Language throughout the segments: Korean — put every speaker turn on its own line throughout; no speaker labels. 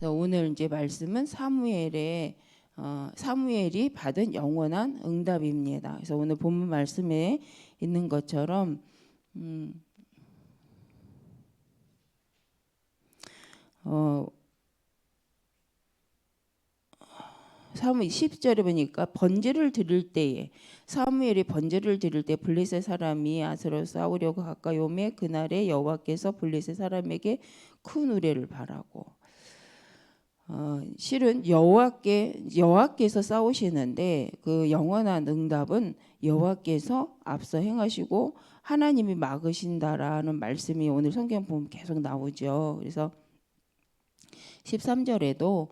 그래서 오늘 이제 말씀은 사무엘이 받은 영원한 응답입니다. 그래서 오늘 본문 말씀에 있는 것처럼 사무엘 10절에 보니까 번제를 드릴 때에 사무엘이 번제를 드릴 때 블레셋 사람이 아스로 싸우려고 가까이 오매 그날에 여호와께서 블레셋 사람에게 큰 우레를 바라고 실은 여호와께서 싸우시는데 그 영원한 응답은 여호와께서 앞서 행하시고 하나님이 막으신다라는 말씀이 오늘 성경 보면 계속 나오죠. 그래서 13절에도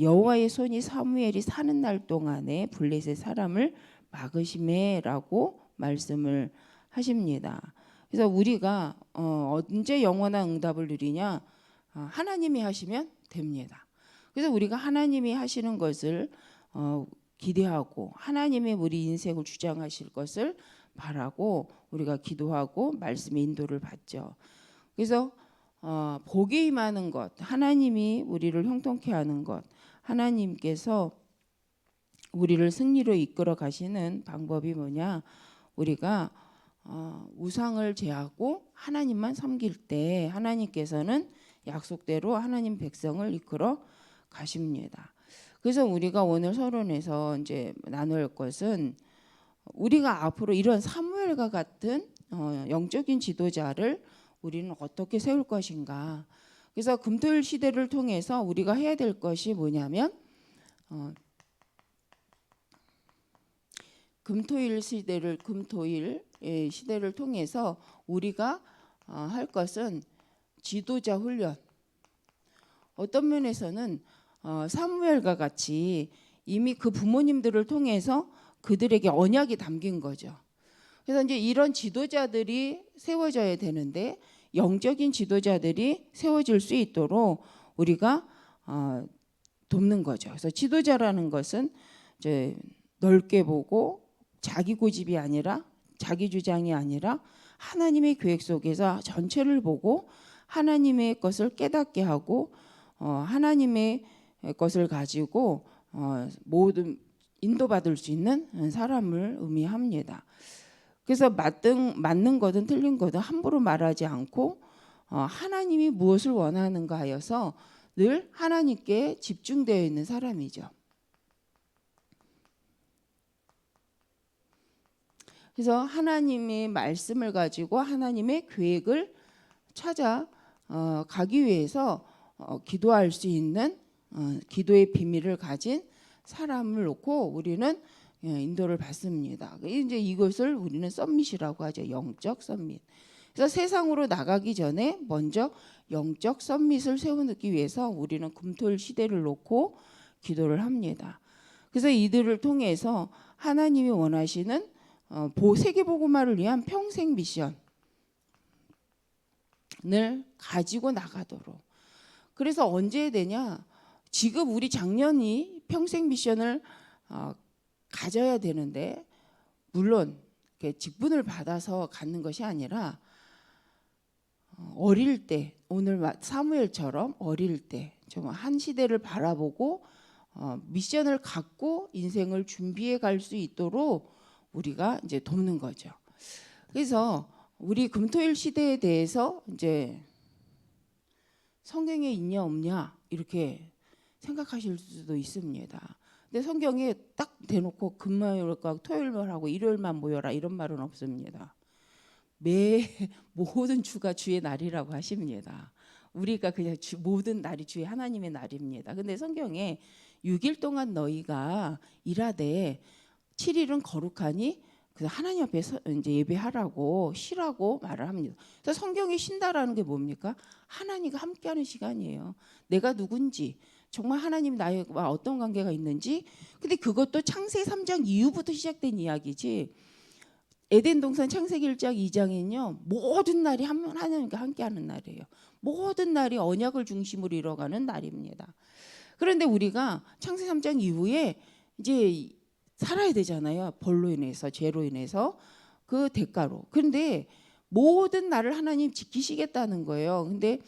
여호와의 손이 사무엘이 사는 날 동안에 블레셋 사람을 막으심에라고 말씀을 하십니다. 그래서 우리가 언제 영원한 응답을 누리냐? 하나님이 하시면 됩니다. 그래서 우리가 하나님이 하시는 것을 기대하고 하나님의 우리 인생을 주장하실 것을 바라고 우리가 기도하고 말씀의 인도를 받죠. 그래서 복이 임하는 것, 하나님이 우리를 형통케 하는 것, 하나님께서 우리를 승리로 이끌어 가시는 방법이 뭐냐? 우리가 우상을 제하고 하나님만 섬길 때 하나님께서는 약속대로 하나님 백성을 이끌어 가십니다. 그래서 우리가 오늘 서론에서 이제 나눌 것은 우리가 앞으로 이런 사무엘과 같은 영적인 지도자를 우리는 어떻게 세울 것인가. 그래서 금토일 시대를 통해서 우리가 해야 될 것이 뭐냐면 금토일 시대를 통해서 우리가 할 것은 지도자 훈련. 어떤 면에서는 사무엘과 같이 이미 그 부모님들을 통해서 그들에게 언약이 담긴 거죠. 그래서 이제 이런 지도자들이 세워져야 되는데 영적인 지도자들이 세워질 수 있도록 우리가 돕는 거죠. 그래서 지도자라는 것은 이제 넓게 보고 자기 고집이 아니라 자기 주장이 아니라 하나님의 계획 속에서 전체를 보고 하나님의 것을 깨닫게 하고 하나님의 것을 가지고 모든 인도받을 수 있는 사람을 의미합니다. 그래서 맞는 거든 틀린 거든 함부로 말하지 않고 하나님이 무엇을 원하는가 하여서 늘 하나님께 집중되어 있는 사람이죠. 그래서 하나님의 말씀을 가지고 하나님의 계획을 찾아 가기 위해서 기도할 수 있는 기도의 비밀을 가진 사람을 놓고 우리는 인도를 받습니다. 이제 이것을 우리는 썸밋이라고 하죠. 영적 썸밋. 그래서 세상으로 나가기 전에 먼저 영적 썸밋을 세우기 위해서 우리는 금토일 시대를 놓고 기도를 합니다. 그래서 이들을 통해서 하나님이 원하시는 세계복음화를 위한 평생 미션을 가지고 나가도록. 그래서 언제 되냐? 지금 우리 작년이 평생 미션을 가져야 되는데 물론 직분을 받아서 갖는 것이 아니라 어릴 때 오늘 사무엘처럼 어릴 때 좀 한 시대를 바라보고 미션을 갖고 인생을 준비해 갈 수 있도록 우리가 이제 돕는 거죠. 그래서 우리 금토일 시대에 대해서 이제 성경에 있냐 없냐 이렇게 생각하실 수도 있습니다. 근데 성경에 딱 대놓고 금요일과 토요일만 하고 일요일만 모여라 이런 말은 없습니다. 모든 주가 주의 날이라고 하십니다. 우리가 그냥 모든 날이 주의 하나님의 날입니다. 근데 성경에 6일 동안 너희가 일하되 7일은 거룩하니 하나님 앞에 이제 예배하라고 쉬라고 말을 합니다. 그래서 성경에 쉰다라는 게 뭡니까? 하나님과 함께하는 시간이에요. 내가 누군지 정말 하나님 나와 어떤 관계가 있는지. 근데 그것도 창세기 3장 이후부터 시작된 이야기지. 에덴 동산 창세기 1장 2장에는요. 모든 날이 하나님과 함께하는 날이에요. 모든 날이 언약을 중심으로 이뤄가는 날입니다. 그런데 우리가 창세기 3장 이후에 이제 살아야 되잖아요. 벌로 인해서 죄로 인해서 그 대가로. 그런데 모든 날을 하나님 지키시겠다는 거예요. 근데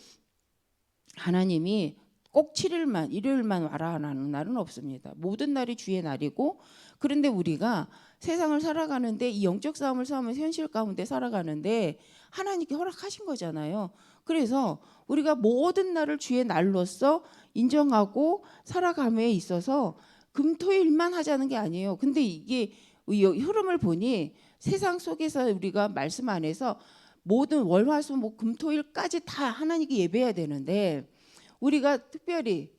하나님이 꼭 7일만 일요일만 와라 하는 날은 없습니다. 모든 날이 주의 날이고, 그런데 우리가 세상을 살아가는데 이 영적 싸움을 싸우면서 현실 가운데 살아가는데 하나님께 허락하신 거잖아요. 그래서 우리가 모든 날을 주의 날로서 인정하고 살아감에 있어서 금토일만 하자는 게 아니에요. 근데 이게 이 흐름을 보니 세상 속에서 우리가 말씀 안에서 모든 월화수목 금토일까지 다 하나님께 예배해야 되는데, 우리가 특별히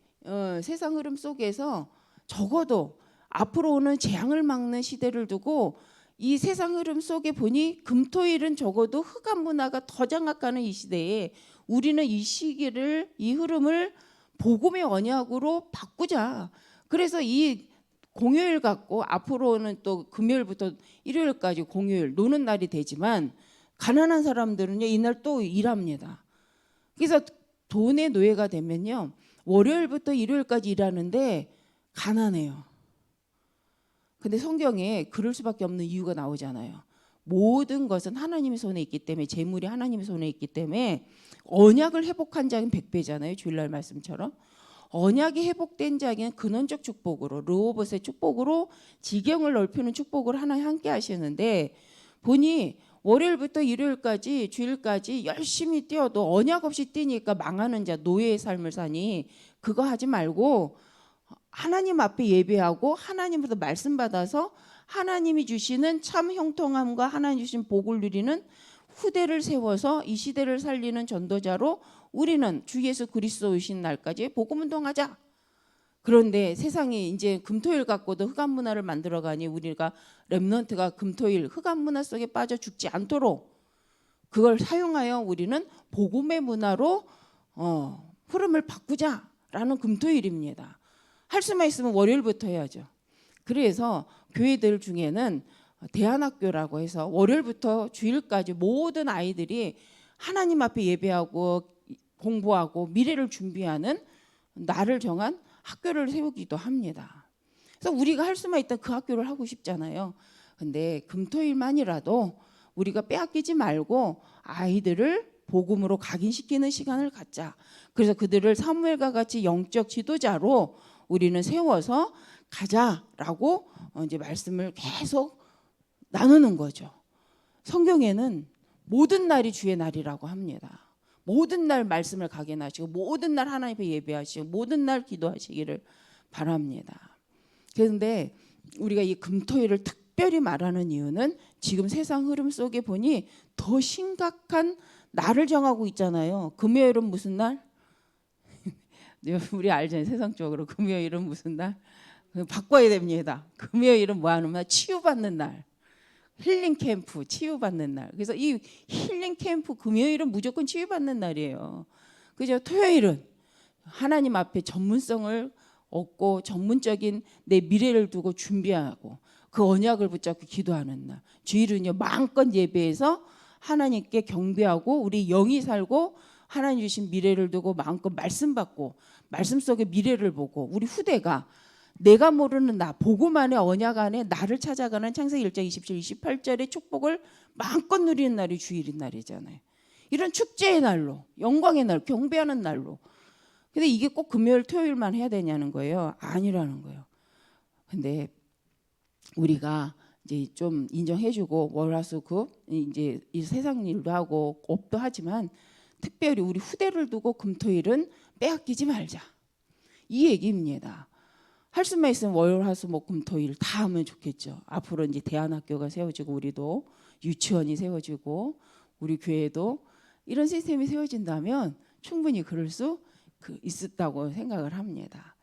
세상 흐름 속에서 적어도 앞으로 오는 재앙을 막는 시대를 두고 이 세상 흐름 속에 보니 금토일은 적어도 흑암 문화가 더 장악하는 이 시대에 우리는 이 시기를, 이 흐름을 복음의 언약으로 바꾸자. 그래서 이 공휴일 갖고 앞으로는 또 금요일부터 일요일까지 공휴일 노는 날이 되지만, 가난한 사람들은요 이날 또 일합니다. 그래서 돈의 노예가 되면요 월요일부터 일요일까지 일하는데 가난해요. 근데 성경에 그럴 수밖에 없는 이유가 나오잖아요. 모든 것은 하나님의 손에 있기 때문에, 재물이 하나님의 손에 있기 때문에 언약을 회복한 자는 100배잖아요. 주일날 말씀처럼. 언약이 회복된 자에게는 근원적 축복으로, 르호봇의 축복으로 지경을 넓히는 축복을 하나님 함께 하시는데, 보니 월요일부터 일요일까지 주일까지 열심히 뛰어도 언약 없이 뛰니까 망하는 자, 노예의 삶을 사니 그거 하지 말고 하나님 앞에 예배하고 하나님으로부터 말씀 받아서 하나님이 주시는 참 형통함과 하나님 주신 복을 누리는 후대를 세워서 이 시대를 살리는 전도자로 우리는 주 예수 그리스도 오신 날까지 복음 운동하자. 그런데 세상이 이제 금토일 갖고도 흑암 문화를 만들어가니 우리가 렘넌트가 금토일 흑암 문화 속에 빠져 죽지 않도록 그걸 사용하여 우리는 복음의 문화로 흐름을 바꾸자라는 금토일입니다. 할 수만 있으면 월요일부터 해야죠. 그래서 교회들 중에는 대안학교라고 해서 월요일부터 주일까지 모든 아이들이 하나님 앞에 예배하고 공부하고 미래를 준비하는 날을 정한 학교를 세우기도 합니다. 그래서 우리가 할 수만 있다면 그 학교를 하고 싶잖아요. 근데 금토일만이라도 우리가 빼앗기지 말고 아이들을 복음으로 각인시키는 시간을 갖자. 그래서 그들을 사무엘과 같이 영적 지도자로 우리는 세워서 가자라고 이제 말씀을 계속 나누는 거죠. 성경에는 모든 날이 주의 날이라고 합니다. 모든 날 말씀을 각인하시고 모든 날 하나님 앞에 예배하시고 모든 날 기도하시기를 바랍니다. 그런데 우리가 이 금토일을 특별히 말하는 이유는 지금 세상 흐름 속에 보니 더 심각한 날을 정하고 있잖아요. 금요일은 무슨 날? 우리 알잖아요. 세상적으로 금요일은 무슨 날? 바꿔야 됩니다. 금요일은 뭐 하는 날? 치유받는 날. 힐링 캠프 치유받는 날. 그래서 이 힐링 캠프 금요일은 무조건 치유받는 날이에요. 그죠? 토요일은 하나님 앞에 전문성을 얻고 전문적인 내 미래를 두고 준비하고 그 언약을 붙잡고 기도하는 날. 주일은요 마음껏 예배해서 하나님께 경배하고 우리 영이 살고 하나님 주신 미래를 두고 마음껏 말씀 받고 말씀 속의 미래를 보고 우리 후대가 내가 모르는 나, 복음 안에 언약 안에 나를 찾아가는 창세기 1장 27, 28절의 축복을 마음껏 누리는 날이 주일인 날이잖아요. 이런 축제의 날로, 영광의 날, 경배하는 날로. 근데 이게 꼭 금요일, 토요일만 해야 되냐는 거예요. 아니라는 거예요. 근데 우리가 이제 좀 인정해주고 월화수급 이제 이 세상 일도 하고 업도 하지만 특별히 우리 후대를 두고 금토일은 빼앗기지 말자. 이 얘기입니다. 할 수만 있으면 월화수목금토일 다 하면 좋겠죠. 앞으로 이제 대안학교가 세워지고 우리도 유치원이 세워지고 우리 교회도 이런 시스템이 세워진다면 충분히 그럴 수 있었다고 생각을 합니다.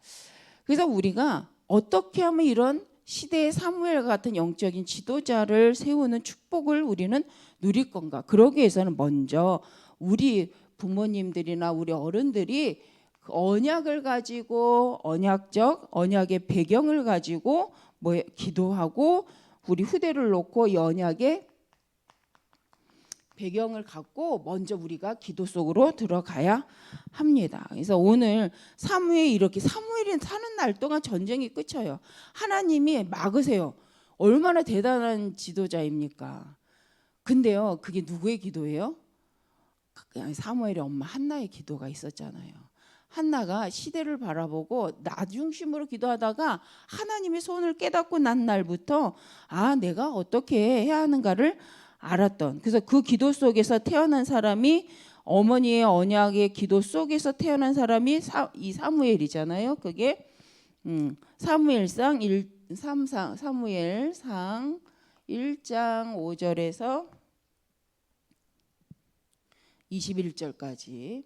그래서 우리가 어떻게 하면 이런 시대의 사무엘 같은 영적인 지도자를 세우는 축복을 우리는 누릴 건가? 그러기 위해서는 먼저 우리 부모님들이나 우리 어른들이 언약을 가지고 언약의 배경을 가지고 기도하고 우리 후대를 놓고 이 언약의 배경을 갖고 먼저 우리가 기도 속으로 들어가야 합니다. 그래서 오늘 사무엘이 이렇게 사무엘이 사는 날 동안 전쟁이 끝쳐요. 하나님이 막으세요. 얼마나 대단한 지도자입니까? 근데요, 그게 누구의 기도예요? 사무엘의 엄마 한나의 기도가 있었잖아요. 한나가 시대를 바라보고 나 중심으로 기도하다가 하나님의 손을 깨닫고 난 날부터 아, 내가 어떻게 해야 하는가를 알았던. 그래서 그 기도 속에서 태어난 사람이 어머니의 언약의 기도 속에서 태어난 사람이 이 사무엘이잖아요. 그게 사무엘상 1장 5절에서 21절까지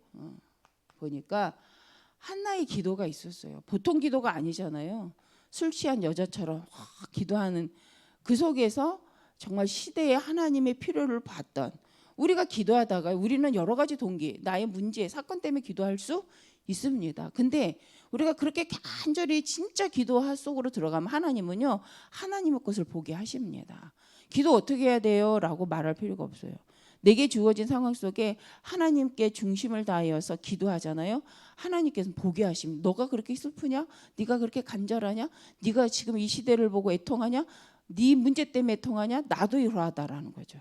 보니까 한나의 기도가 있었어요. 보통 기도가 아니잖아요. 술 취한 여자처럼 기도하는 그 속에서 정말 시대에 하나님의 필요를 봤던. 우리가 기도하다가 우리는 여러 가지 동기, 나의 문제, 사건 때문에 기도할 수 있습니다. 근데 우리가 그렇게 간절히 진짜 기도 속으로 들어가면 하나님은요, 하나님의 것을 보게 하십니다. 기도 어떻게 해야 돼요? 라고 말할 필요가 없어요. 내게 주어진 상황 속에 하나님께 중심을 다하여서 기도하잖아요. 하나님께서 보게 하십니다. 너가 그렇게 슬프냐? 네가 그렇게 간절하냐? 네가 지금 이 시대를 보고 애통하냐? 네 문제 때문에 애통하냐? 나도 이러하다라는 거죠.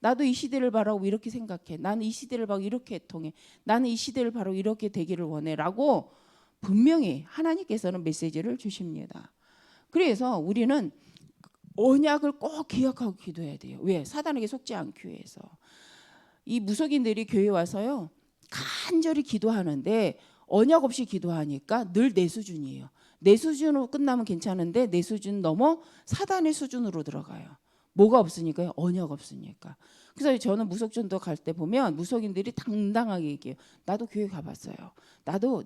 나도 이 시대를 바라고 이렇게 생각해. 나는 이 시대를 바라고 이렇게 애통해. 나는 이 시대를 바라고 이렇게 되기를 원해라고 분명히 하나님께서는 메시지를 주십니다. 그래서 우리는 언약을 꼭 기억하고 기도해야 돼요. 왜? 사단에게 속지 않기 위해서. 이 무속인들이 교회 와서요, 간절히 기도하는데 언약 없이 기도하니까 늘 내 수준이에요. 내 수준으로 끝나면 괜찮은데 내 수준 넘어 사단의 수준으로 들어가요. 뭐가 없으니까요? 언약 없으니까. 그래서 저는 무속전도 갈 때 보면 무속인들이 당당하게 얘기해요. 나도 교회 가봤어요. 나도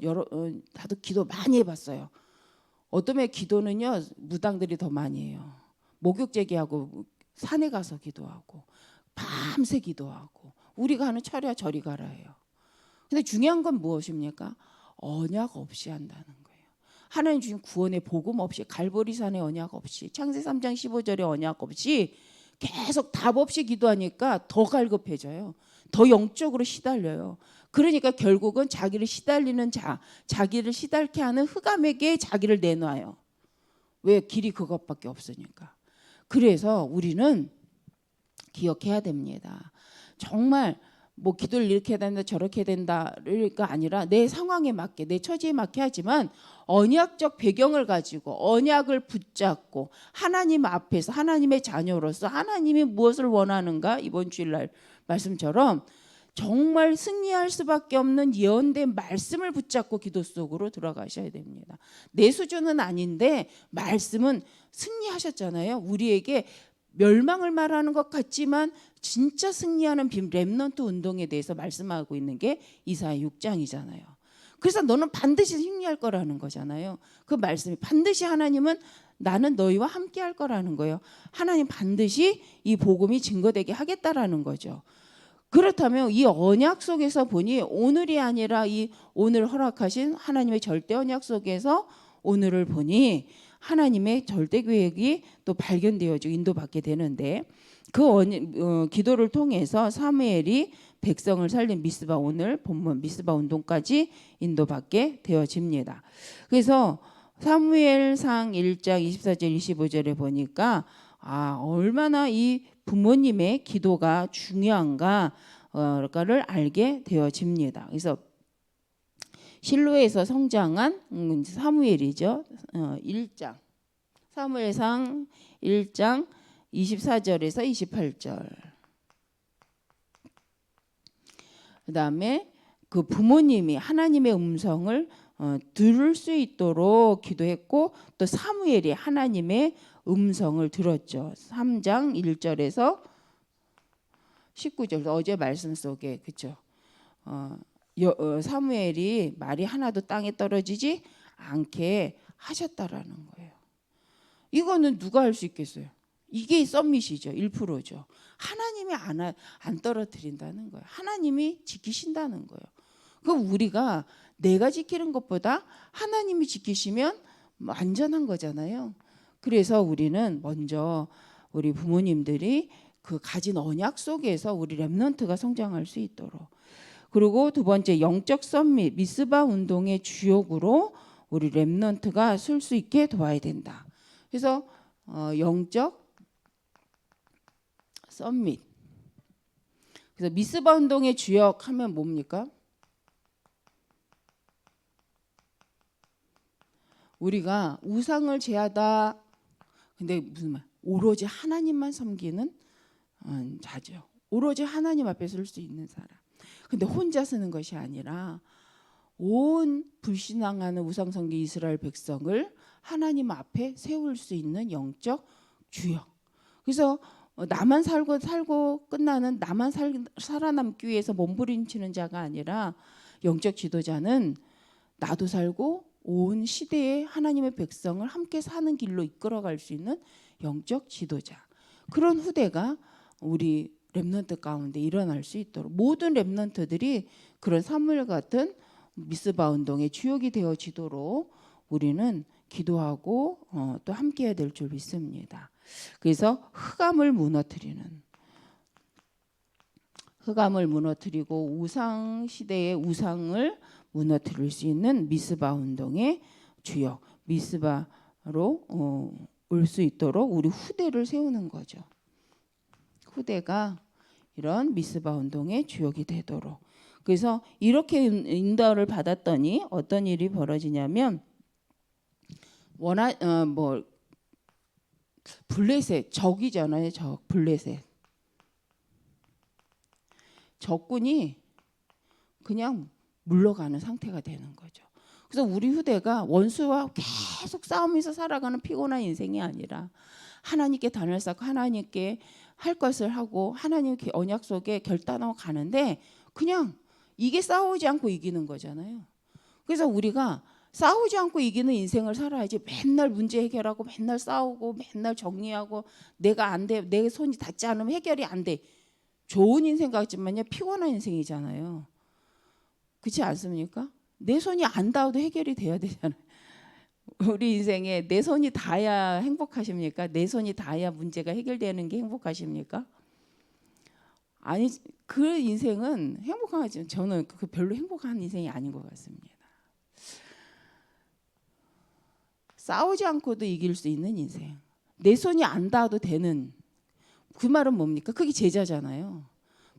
기도 많이 해봤어요. 어떤 애 기도는요, 무당들이 더 많이 해요. 목욕 제기하고 산에 가서 기도하고 밤새 기도하고 우리가 하는 철야 저리 가라 해요. 근데 중요한 건 무엇입니까? 언약 없이 한다는 거예요. 하나님 주신 구원의 복음 없이, 갈보리산의 언약 없이, 창세 3장 15절의 언약 없이 계속 답 없이 기도하니까 더 갈급해져요. 더 영적으로 시달려요. 그러니까 결국은 자기를 시달리는 자기를 시달게 하는 흑암에게 자기를 내놔요. 왜? 길이 그것밖에 없으니까. 그래서 우리는 기억해야 됩니다. 정말 뭐 기도를 이렇게 해야 된다 저렇게 해야 된다가 아니라 내 상황에 맞게, 내 처지에 맞게 하지만 언약적 배경을 가지고 언약을 붙잡고 하나님 앞에서 하나님의 자녀로서 하나님이 무엇을 원하는가, 이번 주일날 말씀처럼 정말 승리할 수밖에 없는 예언된 말씀을 붙잡고 기도 속으로 들어가셔야 됩니다. 내 수준은 아닌데 말씀은 승리하셨잖아요. 우리에게 멸망을 말하는 것 같지만 진짜 승리하는 렘넌트 운동에 대해서 말씀하고 있는 게 이사야 6장이잖아요. 그래서 너는 반드시 승리할 거라는 거잖아요. 그 말씀이 반드시 하나님은 나는 너희와 함께 할 거라는 거예요. 하나님 반드시 이 복음이 증거되게 하겠다라는 거죠. 그렇다면 이 언약 속에서 보니 오늘이 아니라 이 오늘 허락하신 하나님의 절대 언약 속에서 오늘을 보니 하나님의 절대 계획이 또 발견되어지고 인도받게 되는데 그 기도를 통해서 사무엘이 백성을 살린 미스바, 오늘 본문 미스바 운동까지 인도받게 되어집니다. 그래서 사무엘상 1장 24절 25절에 보니까 얼마나 이 부모님의 기도가 중요한가를 알게 되어집니다. 그래서 실로에서 성장한 사무엘이죠. 1장 사무엘상 1장 24절에서 28절. 그 다음에 그 부모님이 하나님의 음성을 들을 수 있도록 기도했고 또 사무엘이 하나님의 음성을 들었죠. 3장 1절에서 19절 어제 말씀 속에 그렇죠. 사무엘이 말이 하나도 땅에 떨어지지 않게 하셨다라는 거예요. 이거는 누가 할 수 있겠어요? 이게 썸밋이죠. 1%죠. 하나님이 안 떨어뜨린다는 거예요. 하나님이 지키신다는 거예요. 그럼 우리가 내가 지키는 것보다 하나님이 지키시면 안전한 거잖아요. 그래서 우리는 먼저 우리 부모님들이 그 가진 언약 속에서 우리 렘넌트가 성장할 수 있도록, 그리고 두 번째 영적 썸밋 미스바 운동의 주역으로 우리 렘넌트가 설 수 있게 도와야 된다. 그래서 영적 썸밋. 그래서 미스바 운동의 주역 하면 뭡니까? 우리가 우상을 제하다. 근데 무슨 말? 오로지 하나님만 섬기는 자죠. 오로지 하나님 앞에 설 수 있는 사람. 근데 혼자 서는 것이 아니라 온 불신앙하는 우상숭배 이스라엘 백성을 하나님 앞에 세울 수 있는 영적 주역. 그래서 나만 살고 끝나는 나만 살아남기 위해서 몸부림치는 자가 아니라 영적 지도자는 나도 살고 온 시대에 하나님의 백성을 함께 사는 길로 이끌어갈 수 있는 영적 지도자. 그런 후대가 우리 렘넌트 가운데 일어날 수 있도록 모든 렘넌트들이 그런 사무엘 같은 미스바 운동의 주역이 되어지도록 우리는 기도하고 또 함께해야 될 줄 믿습니다. 그래서 흑암을 무너뜨리고 우상 시대의 우상을 무너뜨릴 수 있는 미스바 운동의 주역, 미스바로 올 수 있도록 우리 후대를 세우는 거죠. 후대가 이런 미스바 운동의 주역이 되도록. 그래서 이렇게 인도를 받았더니 어떤 일이 벌어지냐면 블레셋 적이잖아요. 블레셋 적군이 그냥 물러가는 상태가 되는 거죠. 그래서 우리 후대가 원수와 계속 싸우면서 살아가는 피곤한 인생이 아니라 하나님께 단을 쌓고 하나님께 할 것을 하고 하나님 언약 속에 결단하고 가는데 그냥 이게 싸우지 않고 이기는 거잖아요. 그래서 우리가 싸우지 않고 이기는 인생을 살아야지. 맨날 문제 해결하고 맨날 싸우고 맨날 정리하고 내가 안 돼, 내 손이 닿지 않으면 해결이 안 돼. 좋은 인생 같지만요 피곤한 인생이잖아요. 그렇지 않습니까? 내 손이 안 닿아도 해결이 돼야 되잖아요. 우리 인생에 내 손이 닿아야 행복하십니까? 내 손이 닿아야 문제가 해결되는 게 행복하십니까? 아니, 그 인생은 행복하지. 저는 그 별로 행복한 인생이 아닌 것 같습니다. 싸우지 않고도 이길 수 있는 인생. 내 손이 안 닿아도 되는. 그 말은 뭡니까? 그게 제자잖아요.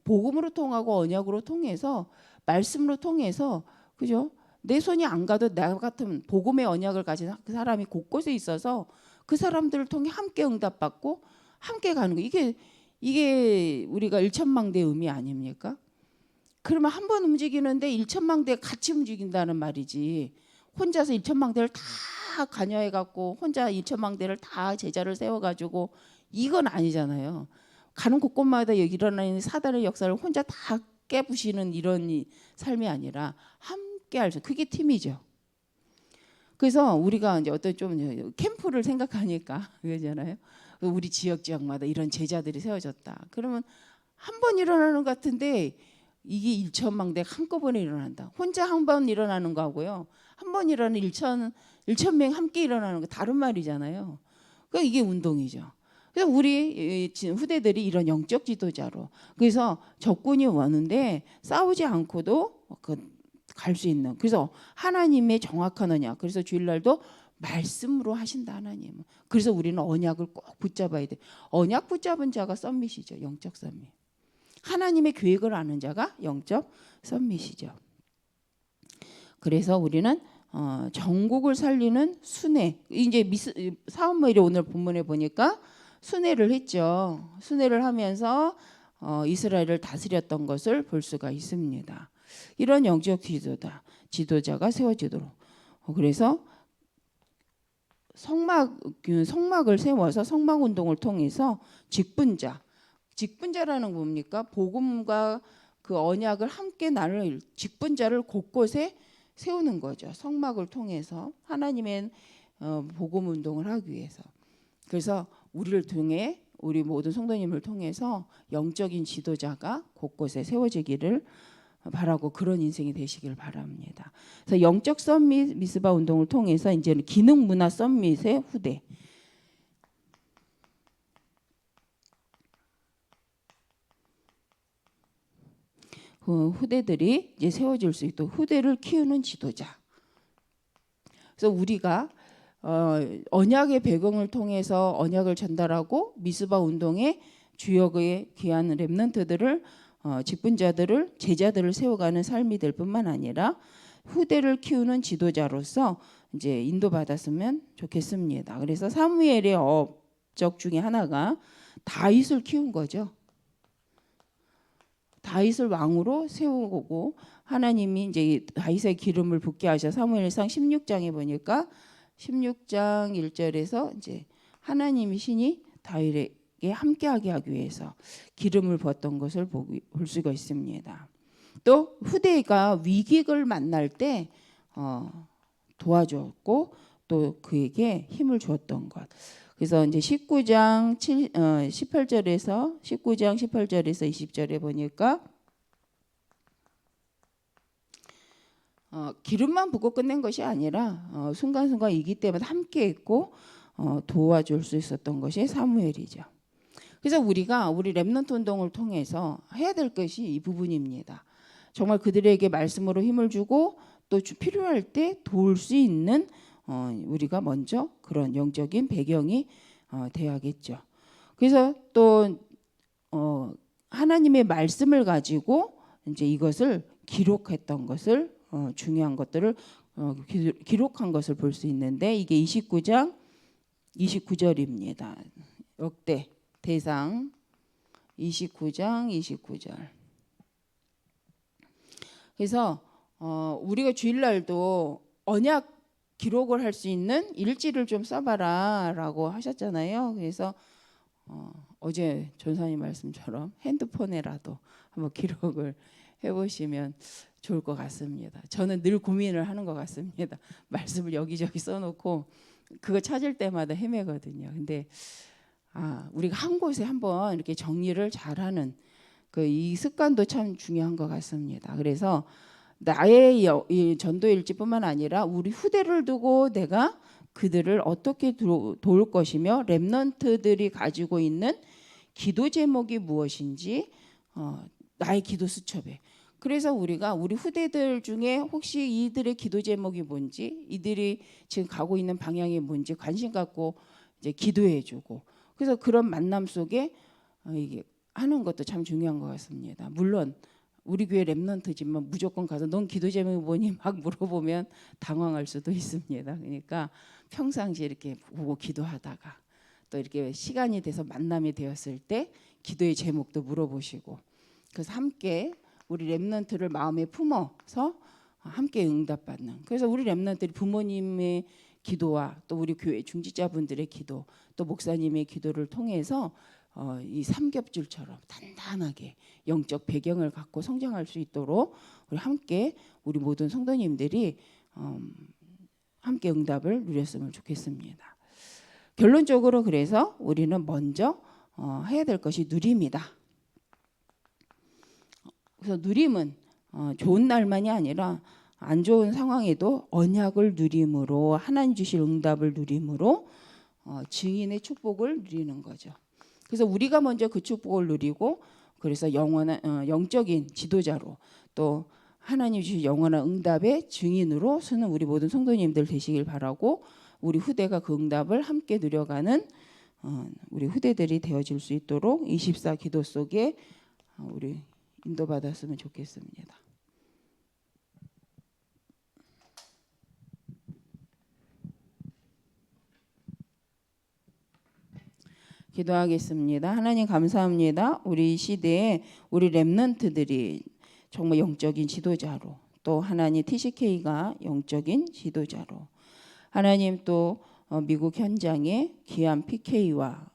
복음으로 통하고 언약으로 통해서 말씀으로 통해서 그죠? 내 손이 안 가도 나 같은 복음의 언약을 가진 그 사람이 곳곳에 있어서 그 사람들을 통해 함께 응답받고 함께 가는 거. 이게 우리가 일천망대의 의미 아닙니까? 그러면 한 번 움직이는데 일천망대 같이 움직인다는 말이지. 혼자서 일천망대를 다 관여해 갖고 혼자 일천망대를 다 제자를 세워 가지고 이건 아니잖아요. 가는 곳곳마다 일어나는 사단의 역사를 혼자 다 깨부시는 이런 삶이 아니라 함께 할 수. 그게 팀이죠. 그래서 우리가 이제 어떤 좀 캠프를 생각하니까 그러잖아요. 우리 지역마다 이런 제자들이 세워졌다. 그러면 한 번 일어나는 것 같은데 이게 일천망대가 한꺼번에 일어난다. 혼자 한 번 일어나는 거하고요. 한 번 일어나는 일천명 함께 일어나는 거 다른 말이잖아요. 그러니까 이게 운동이죠. 그래서 우리 후대들이 이런 영적 지도자로 그래서 적군이 오는데 싸우지 않고도 갈 수 있는. 그래서 하나님의 정확한 언약. 그래서 주일날도 말씀으로 하신다 하나님. 그래서 우리는 언약을 꼭 붙잡아야 돼. 언약 붙잡은 자가 썸밋이죠. 영적 썸밋. 하나님의 계획을 아는 자가 영적 썸밋이죠. 그래서 우리는 전국을 살리는 순회. 이제 사무엘이 오늘 본문에 보니까 순회를 했죠. 순회를 하면서 이스라엘을 다스렸던 것을 볼 수가 있습니다. 이런 영적 지도자가 세워지도록. 그래서 성막을 세워서 성막 운동을 통해서 직분자라는 뭡니까? 복음과 그 언약을 함께 나눌 직분자를 곳곳에 세우는 거죠. 성막을 통해서 하나님의 복음 운동을 하기 위해서. 그래서 우리를 통해 우리 모든 성도님을 통해서 영적인 지도자가 곳곳에 세워지기를 바라고 그런 인생이 되시길 바랍니다. 그래서 영적 썸밋 미스바 운동을 통해서 이제는 기능 문화 썸밋의 후대. 후대들이 이제 세워질 수 있도록 후대를 키우는 지도자. 그래서 우리가 언약의 배경을 통해서 언약을 전달하고 미스바 운동의 주역의 귀한 렘넌트들을 직분자들을 제자들을 세워가는 삶이 될 뿐만 아니라 후대를 키우는 지도자로서 이제 인도받았으면 좋겠습니다. 그래서 사무엘의 업적 중에 하나가 다윗을 키운 거죠. 다윗을 왕으로 세우고 하나님이 이제 다윗의 기름을 붓게 하셔. 사무엘상 16장에 보니까 16장 1절에서 이제 하나님이 신이 다윗에게 함께하게 하기 위해서 기름을 부었던 것을 볼 수가 있습니다. 또 후대가 위기를 만날 때 도와줬고 또 그에게 힘을 주었던 것. 그래서 이제 19장 18절에서 20절에 보니까 기름만 붓고 끝낸 것이 아니라 순간순간 이기 때문에 함께 있고 도와줄 수 있었던 것이 사무엘이죠. 그래서 우리가 우리 렘넌트 운동을 통해서 해야 될 것이 이 부분입니다. 정말 그들에게 말씀으로 힘을 주고 또 필요할 때 도울 수 있는 우리가 먼저 그런 영적인 배경이 돼야겠죠. 그래서 또 하나님의 말씀을 가지고 이제 이것을 기록했던 것을 중요한 것들을 기록한 것을 볼 수 있는데 이게 29장 29절입니다. 역대 대상 29장 29절. 그래서 우리가 주일날도 언약 기록을 할 수 있는 일지를 좀 써봐라라고 하셨잖아요. 그래서 어제 전사님 말씀처럼 핸드폰에라도 한번 기록을 해보시면 좋을 것 같습니다. 저는 늘 고민을 하는 것 같습니다. 말씀을 여기저기 써놓고 그거 찾을 때마다 헤매거든요. 근데 우리가 한 곳에 한번 이렇게 정리를 잘하는 이 습관도 참 중요한 것 같습니다. 그래서 나의 이 전도일지뿐만 아니라 우리 후대를 두고 내가 그들을 어떻게 도울 것이며 렘넌트들이 가지고 있는 기도 제목이 무엇인지 나의 기도 수첩에. 그래서 우리가 우리 후대들 중에 혹시 이들의 기도 제목이 뭔지 이들이 지금 가고 있는 방향이 뭔지 관심 갖고 이제 기도해주고 그래서 그런 만남 속에 이게 하는 것도 참 중요한 것 같습니다. 물론 우리 교회 렘넌트지만 무조건 가서 넌 기도 제목이 뭐니 막 물어보면 당황할 수도 있습니다. 그러니까 평상시에 이렇게 보고 기도하다가 또 이렇게 시간이 돼서 만남이 되었을 때 기도의 제목도 물어보시고 그래서 함께 우리 렘넌트를 마음에 품어서 함께 응답받는. 그래서 우리 렘넌트들이 부모님의 기도와 또 우리 교회 중직자분들의 기도 또 목사님의 기도를 통해서 이 삼겹줄처럼 단단하게 영적 배경을 갖고 성장할 수 있도록 우리 모든 성도님들이 함께 응답을 누렸으면 좋겠습니다. 결론적으로 그래서 우리는 먼저 해야 될 것이 누림이다. 그래서 누림은 좋은 날만이 아니라 안 좋은 상황에도 언약을 누림으로 하나님 주실 응답을 누림으로 증인의 축복을 누리는 거죠. 그래서 우리가 먼저 그 축복을 누리고 그래서 영적인 지도자로 또 하나님 주신 영원한 응답의 증인으로 서는 우리 모든 성도님들 되시길 바라고 우리 후대가 그 응답을 함께 누려가는 우리 후대들이 되어질 수 있도록 24 기도 속에 우리 인도받았으면 좋겠습니다. 기도하겠습니다. 하나님 감사합니다. 우리 시대에 우리 렘넌트들이 정말 영적인 지도자로 또 하나님 TCK가 영적인 지도자로 하나님 또 미국 현장에 귀한 PK와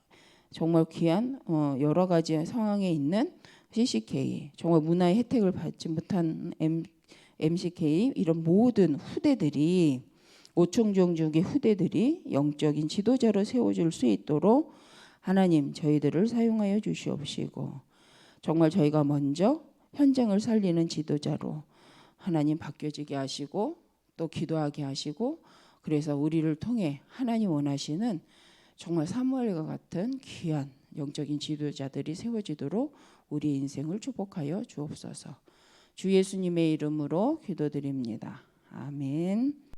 정말 귀한 여러 가지 상황에 있는 CCK 정말 문화의 혜택을 받지 못한 MCK 이런 모든 후대들이 오총종족의 후대들이 영적인 지도자로 세워줄 수 있도록 하나님 저희들을 사용하여 주시옵시고 정말 저희가 먼저 현장을 살리는 지도자로 하나님 바뀌어지게 하시고 또 기도하게 하시고 그래서 우리를 통해 하나님 원하시는 정말 사무엘과 같은 귀한 영적인 지도자들이 세워지도록 우리 인생을 축복하여 주옵소서. 주 예수님의 이름으로 기도드립니다. 아멘.